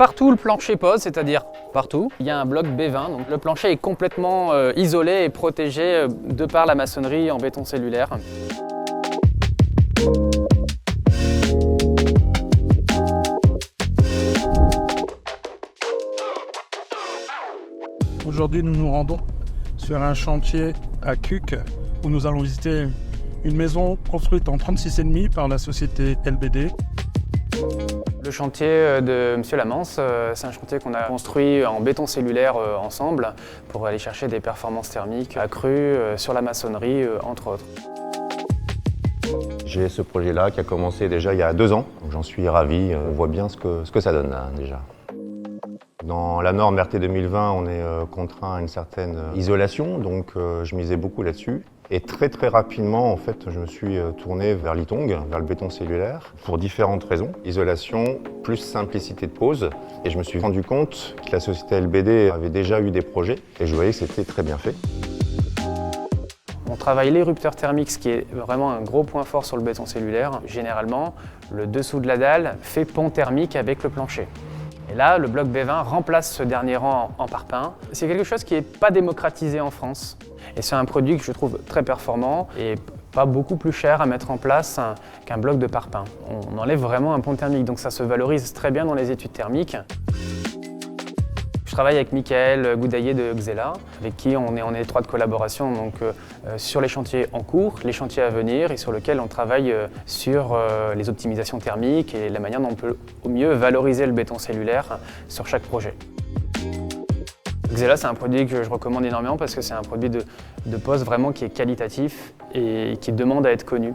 partout où le plancher pose, c'est-à-dire partout, il y a un bloc B20. Donc le plancher est complètement isolé et protégé de par la maçonnerie en béton cellulaire. Aujourd'hui, nous nous rendons sur un chantier à Cuques où nous allons visiter une maison construite en 36,5 par la société LBD. Le chantier de M. Lamance, c'est un chantier qu'on a construit en béton cellulaire ensemble pour aller chercher des performances thermiques accrues sur la maçonnerie, entre autres. J'ai ce projet-là qui a commencé déjà il y a 2 ans, donc j'en suis ravi. On voit bien ce que ça donne là, déjà. Dans la norme RT 2020, on est contraint à une certaine isolation, donc je misais beaucoup là-dessus. Et très rapidement, en fait, je me suis tourné vers l'Ytong, vers le béton cellulaire, pour différentes raisons. Isolation, plus simplicité de pose. Et je me suis rendu compte que la société LBD avait déjà eu des projets, et je voyais que c'était très bien fait. On travaille l'érupteur thermique, ce qui est vraiment un gros point fort sur le béton cellulaire. Généralement, le dessous de la dalle fait pont thermique avec le plancher. Et là, le bloc B20 remplace ce dernier rang en parpaing. C'est quelque chose qui n'est pas démocratisé en France. Et c'est un produit que je trouve très performant et pas beaucoup plus cher à mettre en place qu'un bloc de parpaing. On enlève vraiment un pont thermique, donc ça se valorise très bien dans les études thermiques. Je travaille avec Michael Goudaillé de Xela, avec qui on est en étroite collaboration donc, sur les chantiers en cours, les chantiers à venir et sur lesquels on travaille sur les optimisations thermiques et la manière dont on peut au mieux valoriser le béton cellulaire sur chaque projet. Xela, c'est un produit que je recommande énormément parce que c'est un produit de pose vraiment qui est qualitatif et qui demande à être connu.